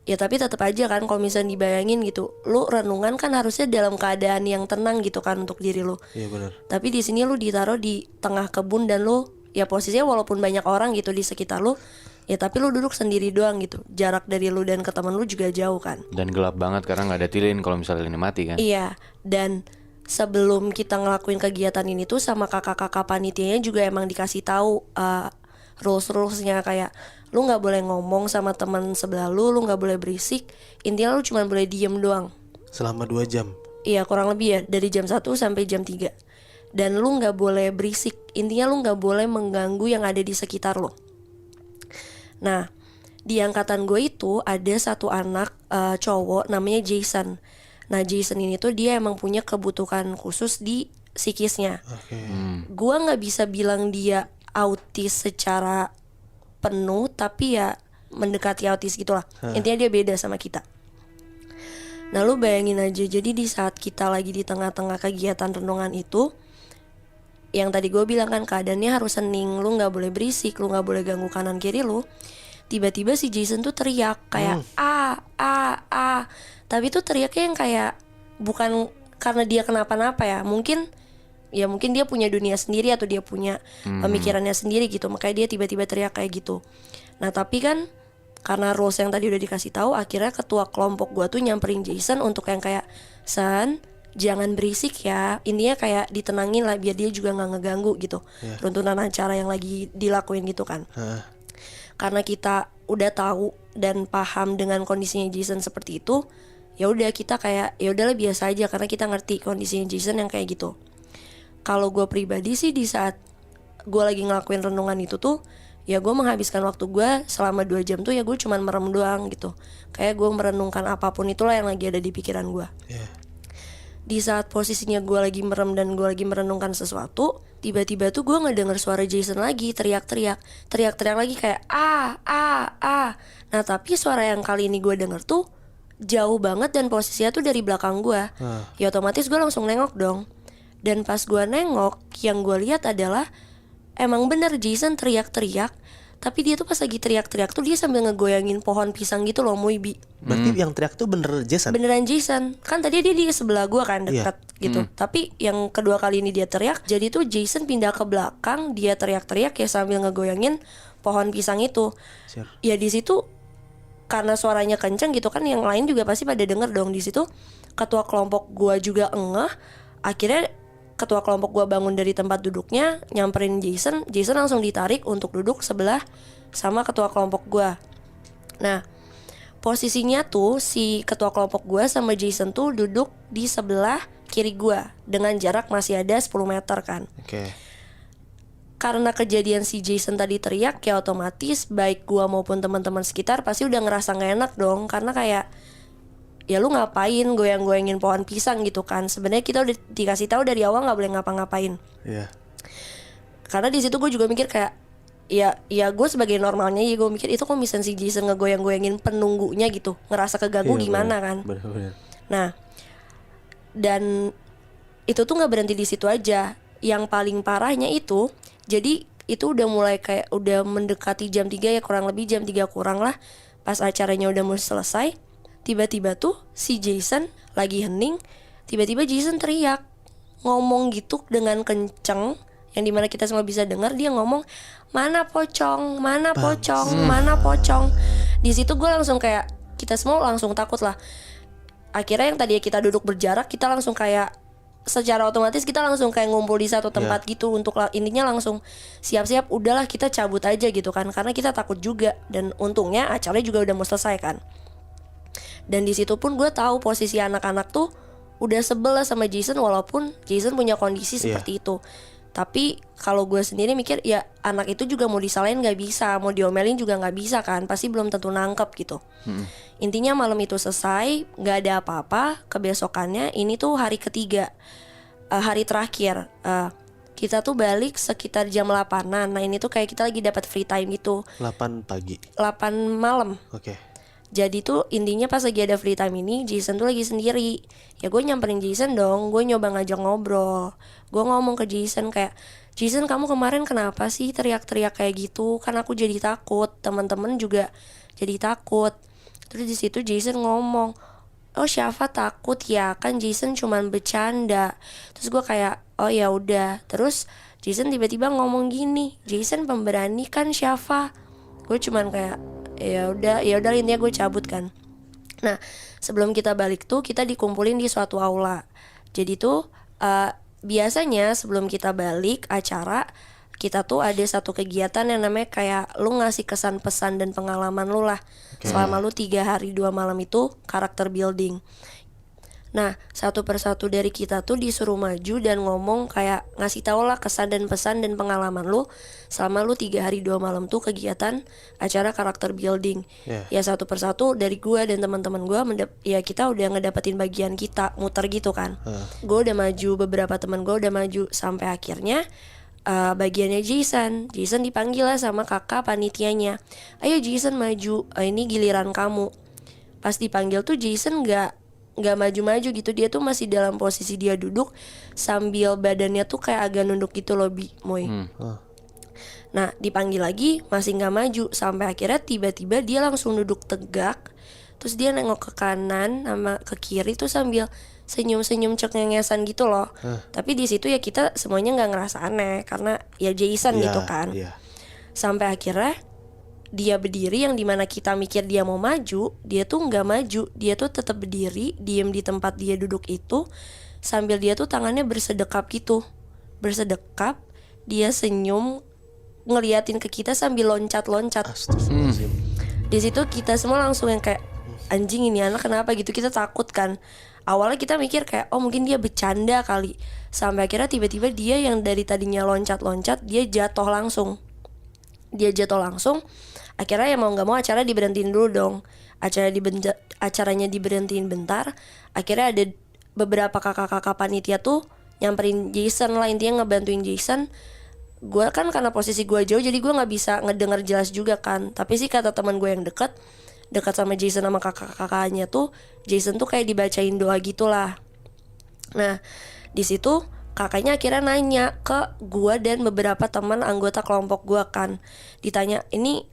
Ya tapi tetap aja kan kalau misalnya dibayangin gitu, lu renungan kan harusnya dalam keadaan yang tenang gitu kan untuk diri lu. Iya benar. Tapi di sini lu ditaruh di tengah kebun dan lu ya posisinya walaupun banyak orang gitu di sekitar lu, ya tapi lu duduk sendiri doang gitu. Jarak dari lu dan ke teman lu juga jauh kan. Dan gelap banget karena nggak ada lilin kalau misalnya ini mati kan. Iya, dan sebelum kita ngelakuin kegiatan ini tuh sama kakak-kakak panitianya juga emang dikasih tahu rules-rulesnya kayak lu nggak boleh ngomong sama teman sebelah lu nggak boleh berisik, intinya lu cuma boleh diem doang. Selama 2 jam. Iya kurang lebih ya dari jam 1 sampai jam 3. Dan lu nggak boleh berisik, intinya lu nggak boleh mengganggu yang ada di sekitar lu. Nah di angkatan gue itu ada satu anak cowok namanya Jason. Nah Jason ini tuh dia emang punya kebutuhan khusus di psikisnya. Gue nggak bisa bilang dia autis secara penuh, tapi ya mendekati autis gitulah. Intinya dia beda sama kita. Nah lu bayangin aja, jadi di saat kita lagi di tengah-tengah kegiatan renungan itu, yang tadi gue bilang kan keadaannya harus hening, lu gak boleh berisik, lu gak boleh ganggu kanan kiri lu. Tiba-tiba si Jason tuh teriak kayak tapi tuh teriaknya yang kayak bukan karena dia kenapa-napa ya. Mungkin dia punya dunia sendiri atau dia punya pemikirannya sendiri gitu, makanya dia tiba-tiba teriak kayak gitu. Nah tapi kan karena rules yang tadi udah dikasih tahu, akhirnya ketua kelompok gua tuh nyamperin Jason untuk yang kayak, San jangan berisik ya, intinya kayak ditenangin lah biar dia juga nggak ngeganggu gitu runtunan acara yang lagi dilakuin gitu kan. Karena kita udah tahu dan paham dengan kondisinya Jason seperti itu, ya udah kita kayak ya udahlah biasa aja karena kita ngerti kondisinya Jason yang kayak gitu. Kalau gue pribadi sih di saat gue lagi ngelakuin renungan itu tuh, ya gue menghabiskan waktu gue selama 2 jam tuh ya gue cuman merem doang gitu. Kayak gue merenungkan apapun itulah yang lagi ada di pikiran gue. Di saat posisinya gue lagi merem dan gue lagi merenungkan sesuatu, tiba-tiba tuh gue ngedenger suara Jason lagi teriak-teriak lagi kayak Nah tapi suara yang kali ini gue denger tuh jauh banget dan posisinya tuh dari belakang gue. Ya otomatis gue langsung nengok dong. Dan pas gue nengok, yang gue lihat adalah emang bener Jason teriak-teriak, tapi dia tuh pas lagi teriak-teriak tuh dia sambil ngegoyangin pohon pisang gitu loh, Muibi. Berarti yang teriak tuh bener Jason? Beneran Jason. Kan tadi dia di sebelah gue kan deket gitu. Tapi yang kedua kali ini dia teriak, jadi tuh Jason pindah ke belakang, dia teriak-teriak ya sambil ngegoyangin pohon pisang itu. Ya di situ karena suaranya kenceng gitu kan, yang lain juga pasti pada denger dong. Di situ ketua kelompok gue juga ngeh. Akhirnya ketua kelompok gue bangun dari tempat duduknya, nyamperin Jason langsung ditarik untuk duduk sebelah sama ketua kelompok gue. Nah posisinya tuh si ketua kelompok gue sama Jason tuh duduk di sebelah kiri gue dengan jarak masih ada 10 meter kan. Karena kejadian si Jason tadi teriak, ya otomatis baik gue maupun teman-teman sekitar pasti udah ngerasa gak enak dong. Karena kayak ya lu ngapain goyang-goyangin pohon pisang gitu kan. Sebenarnya kita udah dikasih tahu dari awal nggak boleh ngapa-ngapain. Karena di situ gue juga mikir kayak ya gue sebagai normalnya ya gue mikir itu kok misalnya si Jason ngegoyang-goyangin penunggunya gitu, ngerasa keganggu gimana kan. Nah dan itu tuh nggak berhenti di situ aja. yang paling parahnya itu, jadi itu udah mulai kayak udah mendekati jam 3 ya, kurang lebih jam 3 kurang lah. Pas acaranya udah mau selesai, tiba-tiba tuh si Jason lagi hening, tiba-tiba Jason teriak, ngomong gitu dengan kenceng, yang dimana kita semua bisa dengar. Dia ngomong, mana pocong, mana pocong, mana pocong. Di situ gue langsung kayak, kita semua langsung takut lah. Akhirnya yang tadi kita duduk berjarak, kita langsung kayak secara otomatis kita langsung kayak ngumpul di satu tempat gitu untuk intinya langsung siap-siap, udahlah kita cabut aja gitu kan, karena kita takut juga. Dan untungnya acaranya juga udah mau selesai kan. Dan di situ pun gue tahu posisi anak-anak tuh udah sebel lah sama Jason, walaupun Jason punya kondisi seperti itu. Tapi kalau gue sendiri mikir, ya anak itu juga mau disalahin nggak bisa, mau diomelin juga nggak bisa kan, pasti belum tentu nangkep gitu. Intinya malam itu selesai, nggak ada apa-apa. Kebesokannya ini tuh hari ketiga, hari terakhir. Kita tuh balik sekitar jam 8-an. Nah ini tuh kayak kita lagi dapat free time gitu. 8 pagi. 8 malam. Oke. Jadi tuh intinya pas lagi ada free time ini, Jason tuh lagi sendiri. Ya gue nyamperin Jason dong, gue nyoba ngajak ngobrol. Gue ngomong ke Jason kayak, Jason kamu kemarin kenapa sih teriak-teriak kayak gitu? Kan aku jadi takut, teman-teman juga jadi takut. Terus di situ Jason ngomong, oh Syafa takut ya, kan Jason cuman bercanda. Terus gue kayak, oh ya udah. Terus Jason tiba-tiba ngomong gini, Jason pemberani kan Syafa. Gue cuman kayak, ya udah intinya gue cabut kan. Nah sebelum kita balik tuh kita dikumpulin di suatu aula. Jadi tuh biasanya sebelum kita balik acara, kita tuh ada satu kegiatan yang namanya kayak lu ngasih kesan pesan dan pengalaman lu lah. Selama lu 3 hari 2 malam itu karakter building. Nah satu persatu dari kita tuh disuruh maju dan ngomong kayak ngasih tau lah kesan dan pesan dan pengalaman lu selama lu 3 hari 2 malam tuh kegiatan acara karakter building. Ya satu persatu dari gua dan teman-teman gua ya kita udah ngedapetin bagian kita muter gitu kan. Gua udah maju, beberapa teman gua udah maju, sampai akhirnya bagiannya Jason dipanggil lah sama kakak panitianya. Ayo Jason maju, ini giliran kamu. Pas dipanggil tuh Jason nggak maju-maju gitu, dia tuh masih dalam posisi dia duduk sambil badannya tuh kayak agak nunduk gitu loh Moy. Nah dipanggil lagi masih nggak maju, sampai akhirnya tiba-tiba dia langsung duduk tegak. Terus dia nengok ke kanan sama ke kiri tuh sambil senyum-senyum cengengesan gitu loh. Tapi di situ ya kita semuanya nggak ngerasa aneh karena ya Jason gitu kan. Sampai akhirnya dia berdiri, yang dimana kita mikir dia mau maju, dia tuh nggak maju, dia tuh tetap berdiri, diem di tempat dia duduk itu, sambil dia tuh tangannya bersedekap gitu, dia senyum ngeliatin ke kita sambil loncat-loncat. Di situ kita semua langsung yang kayak, anjing ini anak kenapa gitu, kita takut kan. Awalnya kita mikir kayak, oh mungkin dia bercanda kali, sampai akhirnya tiba-tiba dia yang dari tadinya loncat-loncat, dia jatuh langsung. Akhirnya ya mau nggak mau acara diberhentiin dulu dong. Acaranya diberhentiin bentar. Akhirnya ada beberapa kakak-kakak panitia tuh nyamperin Jason lah, intinya ngebantuin Jason. Gue kan karena posisi gue jauh, jadi gue nggak bisa ngedenger jelas juga kan. Tapi sih kata teman gue yang dekat sama Jason sama kakak-kakaknya tuh, Jason tuh kayak dibacain doa gitulah. Nah di situ kakaknya akhirnya nanya ke gue dan beberapa teman anggota kelompok gue kan. Ditanya, ini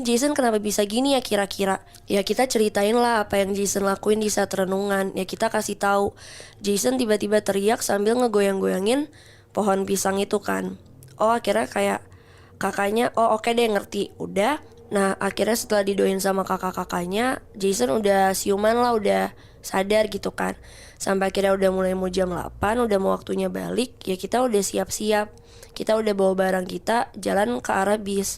Jason kenapa bisa gini ya kira-kira? Ya kita ceritain lah apa yang Jason lakuin di saat renungan. Ya kita kasih tahu, Jason tiba-tiba teriak sambil ngegoyang-goyangin pohon pisang itu kan. Oh akhirnya kayak kakaknya, oh oke deh ngerti, udah. Nah akhirnya setelah didoain sama kakak-kakaknya, Jason udah siuman lah, udah sadar gitu kan. Sampai akhirnya udah mulai mau jam 8, udah mau waktunya balik. Ya kita udah siap-siap, kita udah bawa barang kita jalan ke arah bis.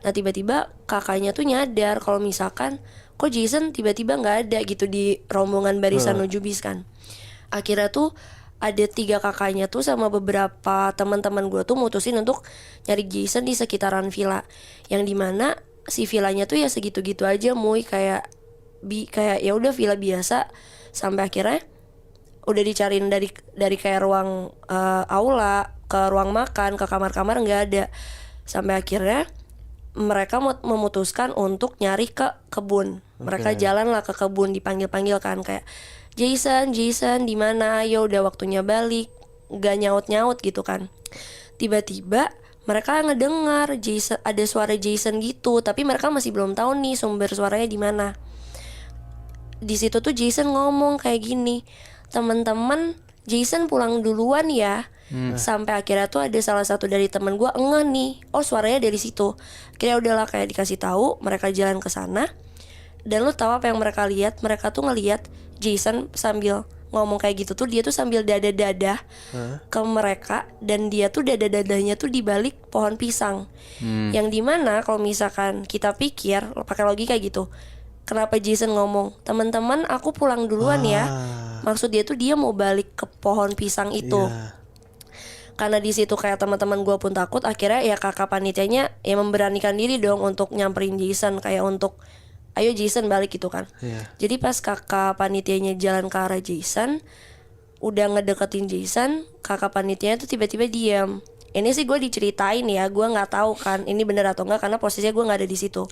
Nah tiba-tiba kakaknya tuh nyadar kalau misalkan kok Jason tiba-tiba gak ada gitu di rombongan barisan menuju bis kan. Akhirnya tuh ada 3 kakaknya tuh sama beberapa teman-teman gue tuh mutusin untuk nyari Jason di sekitaran villa, yang dimana si villanya tuh ya segitu-gitu aja kayak ya udah villa biasa. Sampai akhirnya udah dicariin dari kayak ruang aula ke ruang makan ke kamar-kamar nggak ada. Sampai akhirnya mereka memutuskan untuk nyari ke kebun. Mereka jalan lah ke kebun, dipanggil-panggil kan kayak Jason di mana? Ayo udah waktunya balik. nggak nyaut gitu kan. Tiba-tiba mereka ngedengar Jason, ada suara Jason gitu, tapi mereka masih belum tahu nih sumber suaranya di mana. Di situ tuh Jason ngomong kayak gini, teman-teman, Jason pulang duluan ya. Sampai akhirnya tuh ada salah satu dari teman gue engeh nih, oh suaranya dari situ. Akhirnya udahlah kayak dikasih tahu, mereka jalan ke sana. Dan lu tahu apa yang mereka lihat? Mereka tuh ngelihat Jason sambil ngomong kayak gitu tuh, dia tuh sambil dadah-dadah ke mereka, dan dia tuh dadah-dadahnya tuh di balik pohon pisang. Yang dimana kalau misalkan kita pikir pakai logika gitu, kenapa Jason ngomong teman-teman aku pulang duluan ya? Maksud dia tuh dia mau balik ke pohon pisang itu. Karena di situ kayak teman-teman gue pun takut, akhirnya ya kakak panitianya ya memberanikan diri dong untuk nyamperin Jason, kayak untuk ayo Jason balik gitu kan. Jadi pas kakak panitianya jalan ke arah Jason, udah ngedeketin Jason, kakak panitianya tuh tiba-tiba diam. Ini sih gue diceritain ya, gue nggak tahu kan ini bener atau enggak karena posisinya gue nggak ada di situ.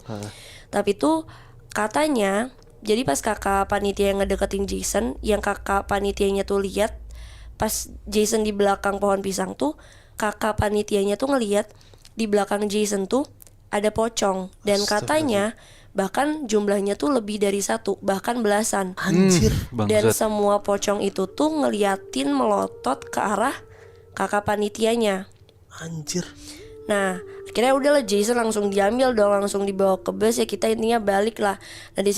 Tapi tuh katanya, jadi pas kakak panitia yang ngedeketin Jason, yang kakak panitianya tuh lihat pas Jason di belakang pohon pisang tuh, kakak panitianya tuh ngelihat di belakang Jason tuh ada pocong, dan katanya bahkan jumlahnya tuh lebih dari satu, bahkan belasan. Anjir. Dan semua pocong itu tuh ngeliatin melotot ke arah kakak panitianya. Anjir. Nah akhirnya udahlah Jason langsung diambil dong, langsung dibawa ke bus ya, kita intinya balik lah. Nah di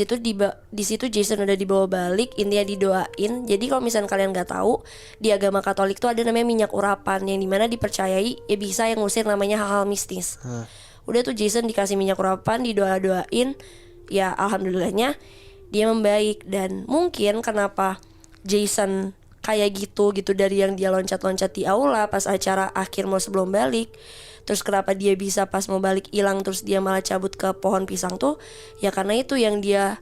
situ Jason udah dibawa balik, intinya didoain. Jadi kalau misalnya kalian nggak tahu, di agama Katolik tuh ada namanya minyak urapan, yang dimana dipercayai ya bisa yang ngusir namanya hal-hal mistis. Udah tuh Jason dikasih minyak urapan, didoa-doain, ya alhamdulillahnya dia membaik. Dan mungkin kenapa Jason kayak gitu dari yang dia loncat-loncat di aula pas acara akhir mau sebelum balik, terus kenapa dia bisa pas mau balik hilang, terus dia malah cabut ke pohon pisang tuh, ya karena itu yang dia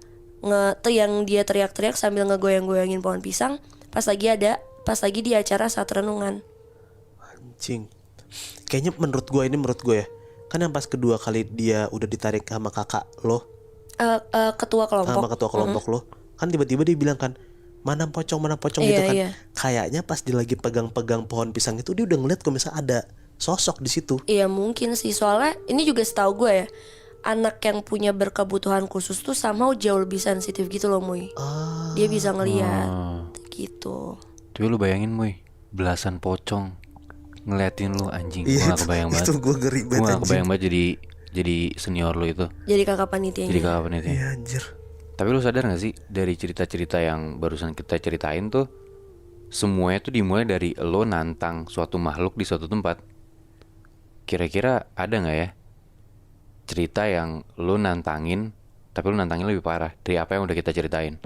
teriak-teriak sambil ngegoyang-goyangin pohon pisang pas lagi di acara saat renungan. Anjing. Kayaknya menurut gue ya, kan yang pas kedua kali dia udah ditarik sama kakak lo, Ketua kelompok. sama ketua kelompok lo, kan tiba-tiba dia bilang kan, mana pocong gitu kan. Kayaknya pas dia lagi pegang-pegang pohon pisang itu, dia udah ngeliat kalau misalnya ada sosok di situ. Iya mungkin sih, soalnya ini juga setahu gue ya, anak yang punya berkebutuhan khusus tuh sama jauh lebih sensitif gitu loh Muy. Dia bisa ngeliat gitu. Tapi lu bayangin Muy, belasan pocong ngeliatin lu, anjing. Gue Iya, gak kebayang banget. itu gue ngeri banget. Gue gak kebayang banget jadi senior lu itu. Jadi kakak panitianya. Jadi kakak panitia. Iya anjir. Tapi lu sadar gak sih, dari cerita-cerita yang barusan kita ceritain tuh, semuanya tuh dimulai dari lo nantang suatu makhluk di suatu tempat. Kira-kira ada gak ya cerita yang lo nantangin, tapi lo nantangin lebih parah dari apa yang udah kita ceritain?